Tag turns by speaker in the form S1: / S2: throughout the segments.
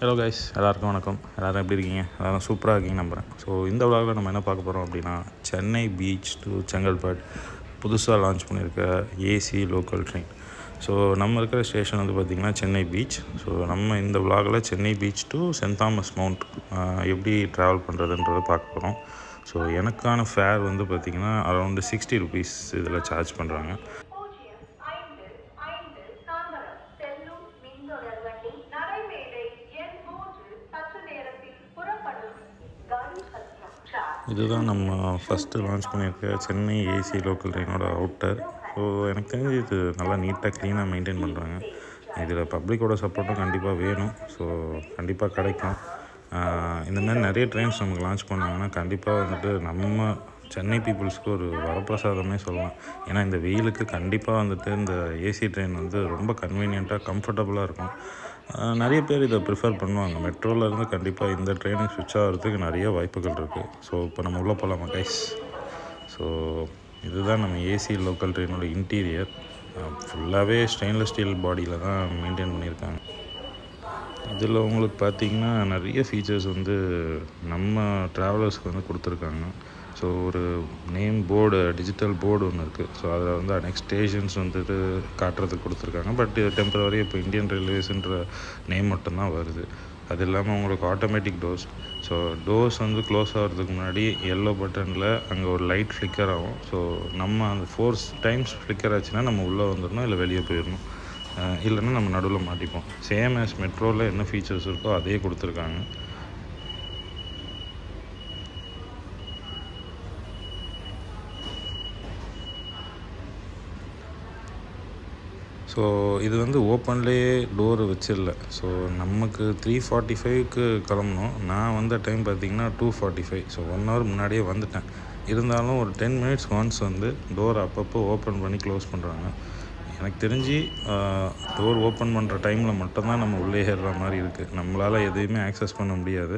S1: Hello guys, எல்லாருக்கும் வணக்கம். எல்லோரும் எப்படி இருக்கீங்க? எல்லோரும் சூப்பராக இருக்கீங்கன்னு நம்புகிறேன். ஸோ இந்த vlogல நம்ம என்ன பார்க்க போகிறோம் அப்படின்னா, சென்னை பீச் டு செங்கல்பட்டு புதுசாக லான்ச் பண்ணியிருக்க ஏசி லோக்கல் ட்ரெயின். ஸோ நம்ம இருக்கிற ஸ்டேஷன் வந்து பார்த்திங்கன்னா சென்னை பீச். ஸோ நம்ம இந்த vlogல Chennai beach to Saint Thomas Mount எப்படி ட்ராவல் பண்ணுறதுன்றதை பார்க்க போகிறோம். ஸோ எனக்கான ஃபேர் வந்து பார்த்திங்கன்னா அரௌண்டு 60 rupees இதில் சார்ஜ் பண்ணுறாங்க. இதுதான் நம்ம ஃபஸ்ட்டு லான்ச் பண்ணியிருக்க சென்னை ஏசி லோக்கல் ட்ரெயினோட அவுட்டர். ஸோ எனக்கு தெரிஞ்சு இது நல்லா நீட்டாக க்ளீனாக மெயின்டைன் பண்ணுறாங்க. இதில் பப்ளிக்கோட சப்போர்ட்டும் கண்டிப்பாக வேணும். ஸோ கண்டிப்பாக கிடைக்கும். இந்தமாதிரி நிறைய ட்ரெயின்ஸ் நமக்கு லான்ச் பண்ணாங்கன்னா கண்டிப்பாக வந்துட்டு நம்ம சென்னை பீப்புள்ஸ்க்கு ஒரு வரப்பிரசாதமே சொல்லலாம். ஏன்னா இந்த வெயிலுக்கு கண்டிப்பாக வந்துட்டு இந்த ஏசி ட்ரெயின் வந்து ரொம்ப கன்வீனியண்ட்டாக கம்ஃபர்டபுளாக இருக்கும். நிறைய பேர் இதை ப்ரிஃபர் பண்ணுவாங்க. மெட்ரோலேருந்து கண்டிப்பாக இந்த ட்ரெயினுக்கு ஸ்விட்ச் ஆகிறதுக்கு நிறைய வாய்ப்புகள் இருக்குது. ஸோ இப்போ நம்ம உள்ளே போகலாமா கைஸ்? ஸோ இதுதான் நம்ம ஏசி லோக்கல் ட்ரெயினோட இன்டீரியர். ஃபுல்லாகவே ஸ்டெயின்லெஸ் ஸ்டீல் பாடியில் தான் மெயின்டைன் பண்ணியிருக்காங்க. இதில் உங்களுக்கு பார்த்திங்கன்னா நிறைய ஃபீச்சர்ஸ் வந்து நம்ம ட்ராவலர்ஸ்க்கு வந்து கொடுத்துருக்காங்க. ஸோ ஒரு நேம் போர்டு, டிஜிட்டல் போர்டு ஒன்று இருக்குது. ஸோ அதில் வந்து நெக்ஸ்ட் ஸ்டேஷன்ஸ் வந்துட்டு காட்டுறதுக்கு கொடுத்துருக்காங்க. பட் டெம்பரவரி இப்போ இந்தியன் ரயில்வேஸ்ன்ற நேம் மட்டும்தான் வருது. அது இல்லாமல் உங்களுக்கு ஆட்டோமேட்டிக் டோர்ஸ். ஸோ டோர்ஸ் வந்து க்ளோஸ் ஆகிறதுக்கு முன்னாடி எல்லோ பட்டனில் அங்கே ஒரு லைட் ஃப்ளிக்கர் ஆகும். ஸோ நம்ம அந்த 4 times ஃப்ளிக்கர் ஆச்சுன்னா நம்ம உள்ளே வந்துடணும், இல்லை வெளியே போயிடணும். இல்லைன்னா நம்ம நடுவில் மாட்டிப்போம். சேம் ஆஸ் மெட்ரோவில் என்ன ஃபீச்சர்ஸ் இருக்கோ அதே கொடுத்துருக்காங்க. ஸோ இது வந்து ஓப்பன்லேயே டோரு வச்சிடல. ஸோ நமக்கு 3:45க்கு கிளம்பணும். நான் வந்த டைம் பார்த்திங்கன்னா 2:45. ஸோ 1 hour முன்னாடியே வந்துட்டேன். இருந்தாலும் ஒரு 10 minutes ஒன்ஸ் வந்து டோர் அப்பப்போ ஓப்பன் பண்ணி க்ளோஸ் பண்ணுறாங்க. எனக்கு தெரிஞ்சு டோர் ஓப்பன் பண்ணுற டைமில் மட்டும்தான் நம்ம உள்ளே ஏறுற மாதிரி இருக்குது. நம்மளால் எதையுமே ஆக்சஸ் பண்ண முடியாது.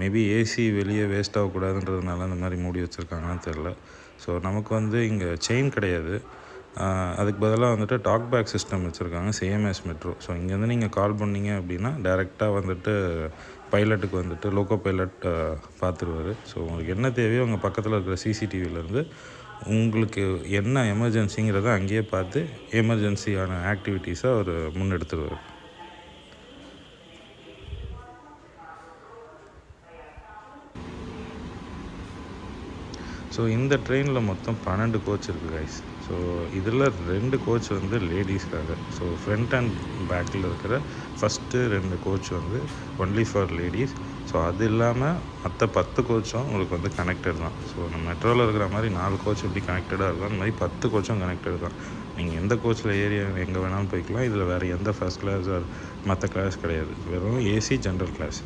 S1: மேபி ஏசி வெளியே வேஸ்ட் ஆகக்கூடாதுன்றதுனால இந்த மாதிரி மூடி வச்சுருக்காங்கன்னு தெரில. ஸோ நமக்கு வந்து இங்கே செயின் கிடையாது. அதுக்கு பதிலாக வந்துட்டு டாக் பேக் சிஸ்டம் வச்சுருக்காங்க, சேம் ஆஸ் மெட்ரோ. ஸோ இங்கேருந்து நீங்கள் கால் பண்ணிங்க அப்படின்னா டைரெக்டாக வந்துட்டு பைலட்டுக்கு வந்துட்டு லோக்கோ பைலட் பார்த்துருவார். ஸோ உங்களுக்கு என்ன தேவையோ உங்கள் பக்கத்தில் இருக்கிற சிசிடிவிலேருந்து உங்களுக்கு என்ன எமர்ஜென்சிங்கிறத அங்கேயே பார்த்து எமர்ஜென்சியான ஆக்டிவிட்டீஸை அவர் முன்னெடுத்துருவார். ஸோ இந்த ட்ரெயினில் மொத்தம் 12 கோச் இருக்குது கைஸ். ஸோ இதில் 2 கோச் வந்து லேடிஸ்க்காக. ஸோ ஃப்ரண்ட் அண்ட் பேக்கில் இருக்கிற ஃபஸ்ட்டு 2 கோச் வந்து ஒன்லி ஃபார் லேடிஸ். ஸோ அது இல்லாமல் மற்ற 10 கோச்சும் உங்களுக்கு வந்து கனெக்டட் தான். ஸோ நம்ம மெட்ரோவில் இருக்கிற மாதிரி 4 கோச் எப்படி கனெக்டடாக இருக்கும், அந்த மாதிரி 10 கோச்சும் கனெக்டட் தான். நீங்கள் எந்த கோச்சில் ஏறி எங்கே வேணாலும் போய்க்கலாம். இதில் வேறு எந்த ஃபர்ஸ்ட் கிளாஸ் ஆர் மற்ற கிளாஸ் கிடையாது. வெறும் ஏசி ஜென்ரல் கிளாஸ்.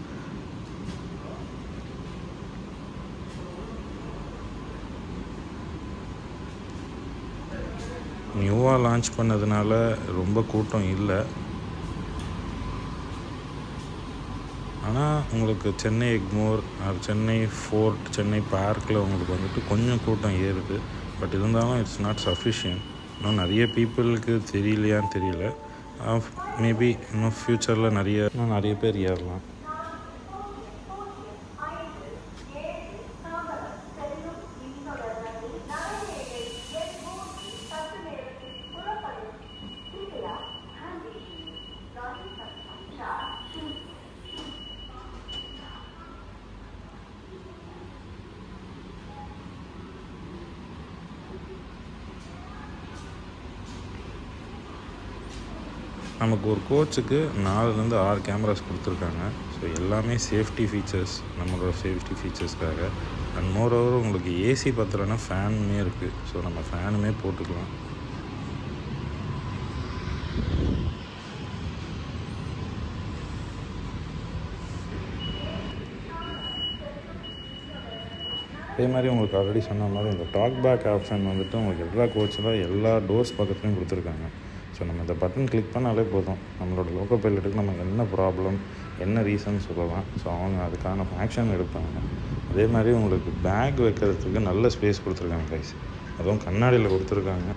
S1: நியூவாக லான்ச் பண்ணதுனால ரொம்ப கூட்டம் இல்லை. ஆனால் உங்களுக்கு சென்னை எக்மோர், சென்னை ஃபோர்ட், சென்னை பார்க்கில் உங்களுக்கு வந்துட்டு கொஞ்சம் கூட்டம் ஏறுது. பட் இருந்தாலும் இட்ஸ் நாட் சஃபிஷியன்ட். இன்னும் நிறைய பீப்புளுக்கு தெரியலையான்னு தெரியல. மேபி இன்னும் ஃப்யூச்சரில் நிறைய பேர் ஏறலாம். நமக்கு ஒரு கோச்சுக்கு 4-6 கேமராஸ் கொடுத்துருக்காங்க. ஸோ எல்லாமே சேஃப்டி ஃபீச்சர்ஸ், நம்மளோட சேஃப்டி ஃபீச்சர்ஸ்க்காக. அண்ட் மோரோவர் உங்களுக்கு ஏசி பத்தலைன்னா ஃபேனுமே இருக்குது. ஸோ நம்ம ஃபேனுமே போட்டுக்கலாம். அதே மாதிரி உங்களுக்கு ஆல்ரெடி சொன்ன மாதிரி இந்த டாக் பேக் ஆப்ஷன் வந்துட்டு உங்களுக்கு எல்லா கோச்சில் எல்லா டோர்ஸ் பக்கத்துலையும் கொடுத்துருக்காங்க. ஸோ நம்ம இந்த பட்டன் கிளிக் பண்ணாலே போதும், நம்மளோட லோக்கோ பைலட்டுக்கு நம்ம என்ன ப்ராப்ளம், என்ன ரீசன் சொல்லலாம். ஸோ அவங்க அதுக்கான ஆக்ஷன் எடுப்பாங்க. அதே மாதிரி உங்களுக்கு பேக் வைக்கிறதுக்கு நல்ல ஸ்பேஸ் கொடுத்துருக்காங்க கைஸ். அதுவும் கண்ணாடியில் கொடுத்துருக்காங்க.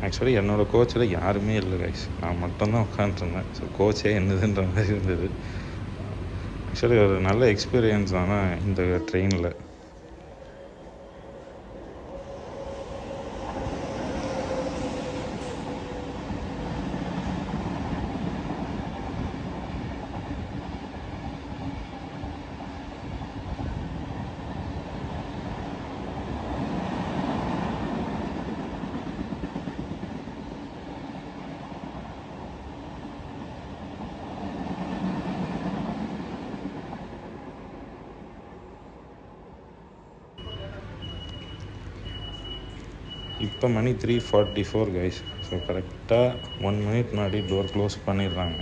S1: ஆக்சுவலி என்னோடய கோச்சில் யாருமே இல்லை கைஸ், நான் மட்டும்தான் உட்காந்துருந்தேன். ஸோ கோச்சே என்னதுன்ற மாதிரி இருந்தது. ஆக்சுவலி ஒரு நல்ல எக்ஸ்பீரியன்ஸ் தானே இந்த ட்ரெயினில். இப்போ மணி 3:44 கைஸ். ஸோ கரெக்டாக 1 minute முன்னாடி டோர் க்ளோஸ் பண்ணிடுறாங்க.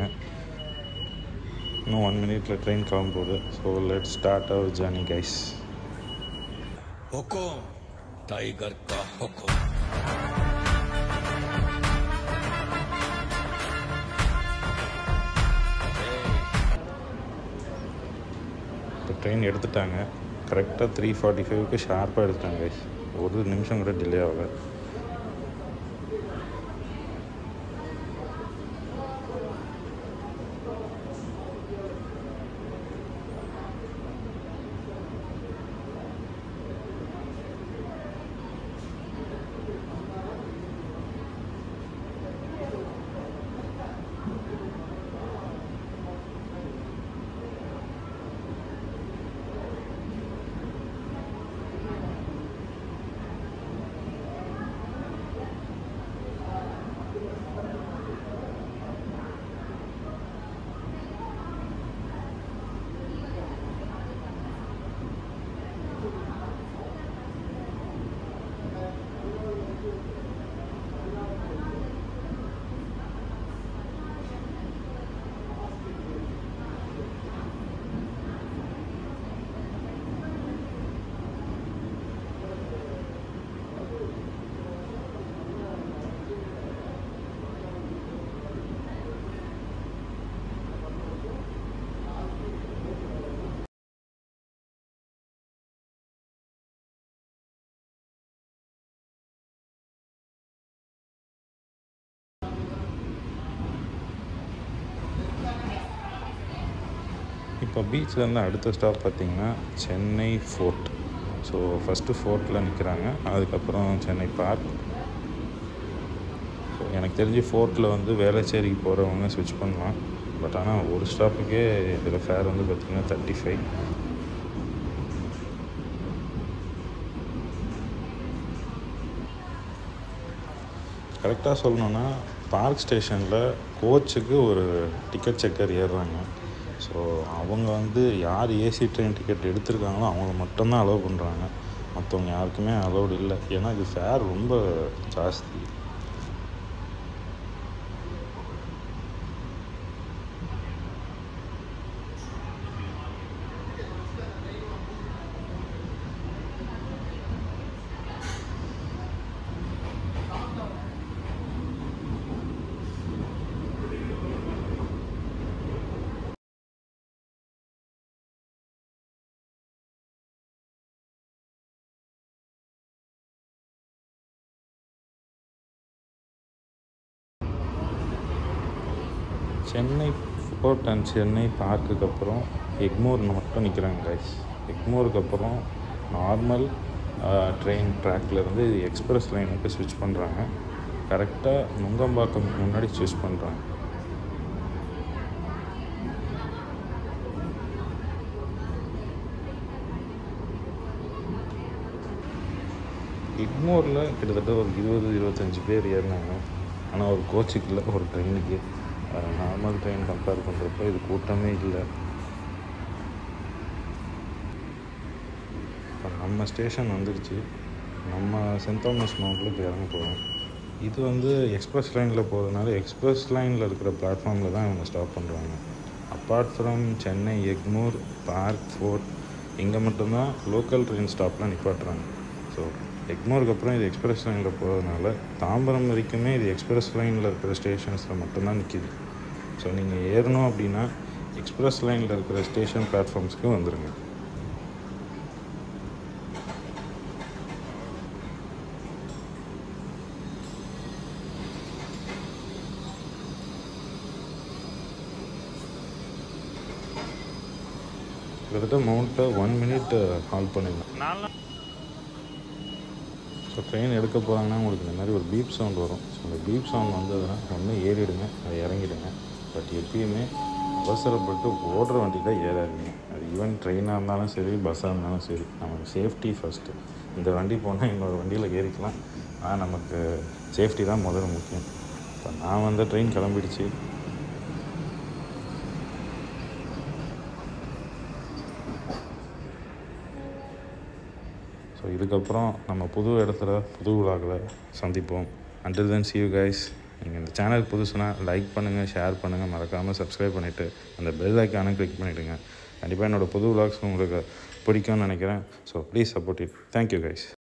S1: இன்னும் 1 minute ட்ரெயின் கிளம்பும்போது. So let start our journey guys.
S2: हुकुम टाइगर का हुकुम.
S1: இப்போ ட்ரெயின் எடுத்துட்டாங்க. கரெக்டாக 3:45க்கு ஷார்ப்பாக எடுத்துட்டாங்க கைஸ். ஒரு நிமிஷம் கூட டிலே ஆகலை. இப்போ பீச்லேருந்து அடுத்த ஸ்டாப் பார்த்திங்கன்னா சென்னை ஃபோர்ட். ஸோ ஃபஸ்ட்டு ஃபோர்ட்டில் நிற்கிறாங்க, அதுக்கப்புறம் சென்னை பார்க். ஸோ எனக்கு தெரிஞ்சு ஃபோர்ட்டில் வந்து வேளச்சேரிக்கு போகிறவங்க ஸ்விட்ச் பண்ணலாம். பட் ஆனால் ஒரு ஸ்டாப்புக்கே இதில் ஃபேர் வந்து பார்த்திங்கன்னா 35. கரெக்டாக சொல்லணுன்னா பார்க் ஸ்டேஷனில் கோச்சுக்கு ஒரு டிக்கெட் செக்கர் ஏறுறாங்க. ஸோ அவங்க வந்து யார் ஏசி ட்ரெயின் டிக்கெட் எடுத்திருக்காங்களோ அவங்கள மட்டும்தான் அலோவ் பண்ணுறாங்க. மற்றவங்க யாருக்குமே அலோவ்டு இல்லை. ஏன்னா இது ஃபேர் ரொம்ப ஜாஸ்தி. சென்னை ஃபோர்ட் அண்ட் சென்னை பார்க்குக்கு அப்புறம் எக்மோர் மட்டும் நிற்கிறாங்க கைஸ். எக்மோருக்கு அப்புறம் நார்மல் ட்ரெயின் ட்ராக்லேருந்து இது எக்ஸ்பிரஸ் லைனுக்கு ஸ்விட்ச் பண்ணுறாங்க. கரெக்டாக நுங்கம்பாக்கம் முன்னாடி ஸ்விட்ச் பண்ணுறாங்க. எக்மோரில் கிட்டத்தட்ட ஒரு 20-25 பேர் ஏறினாங்க. ஆனால் ஒரு கோச்சுக்கு இல்லை, ஒரு ட்ரெயினுக்கு. நார்மல் ட்ரெயின் கம்பேர் பண்ணுறப்ப இது கூட்டமே இல்லை. இப்போ நம்ம ஸ்டேஷன் வந்துடுச்சு. நம்ம சென்ட் தாமஸ் மவுண்ட்டில் இப்போ இறங்க போகிறோம். இது வந்து எக்ஸ்பிரஸ் லைனில் போகிறதுனால எக்ஸ்பிரஸ் லைனில் இருக்கிற பிளாட்ஃபார்மில் தான் இவங்க ஸ்டாப் பண்ணுறாங்க. Apart from Chennai Egmore, Park, Fort, இங்கே மட்டும்தான் லோக்கல் ட்ரெயின் ஸ்டாப்லாம் நிப்பாட்டுறாங்க. ஸோ எக்மோருக்கு அப்புறம் இது எக்ஸ்பிரஸ் லைனில் போகிறதுனால தாம்பரம் வரைக்குமே இது எக்ஸ்பிரஸ் லைனில் இருக்கிற ஸ்டேஷன்ஸில் மட்டும்தான் நிற்கிது. ஸோ நீங்கள் ஏறணும் அப்படின்னா எக்ஸ்பிரஸ் லைனில் இருக்கிற ஸ்டேஷன் பிளாட்ஃபார்ம்ஸ்க்கு வந்துடுங்க. கிட்டத்தட்ட மவுண்ட்டில் 1 மினிட் ஹால்ட் பண்ணியிருந்தேன். ஸோ ட்ரெயின் எடுக்க போகிறாங்கன்னா உங்களுக்கு இந்த மாதிரி ஒரு பீப் சவுண்ட் வரும். ஸோ அந்த பீப் சவுண்ட் வந்ததுன்னா ஒன்று ஏறிடுங்க, அதை இறங்கிடுங்க. பட் எப்பயுமே அவசரப்பட்டு ஓடுற வண்டியில் ஏறாதீங்க. அது ஈவன் ட்ரெயினாக இருந்தாலும் சரி, பஸ்ஸாக இருந்தாலும் சரி, நமக்கு சேஃப்டி ஃபஸ்ட்டு. இந்த வண்டி போனால் இன்னொரு வண்டியில் ஏறிக்கலாம், ஆனால் நமக்கு சேஃப்டி தான் முதல்ல முக்கியம். இப்போ நான் வந்த ட்ரெயின் கிளம்பிடுச்சு. ஸோ இதுக்கப்புறம் நம்ம புது இடத்துல புது விழாக்களை சந்திப்போம். Until then, see you guys. நீங்கள் இந்த சேனல் புதுசுனா லைக் பண்ணுங்கள், ஷேர் பண்ணுங்கள், மறக்காமல் சப்ஸ்கிரைப் பண்ணிவிட்டு அந்த பெல் ஐக்கானை கிளிக் பண்ணிவிடுங்க. கண்டிப்பாக என்னோடய புது விலாக்ஸ் உங்களுக்கு பிடிக்கும்னு நினைக்கிறேன். So please support it. Thank you guys.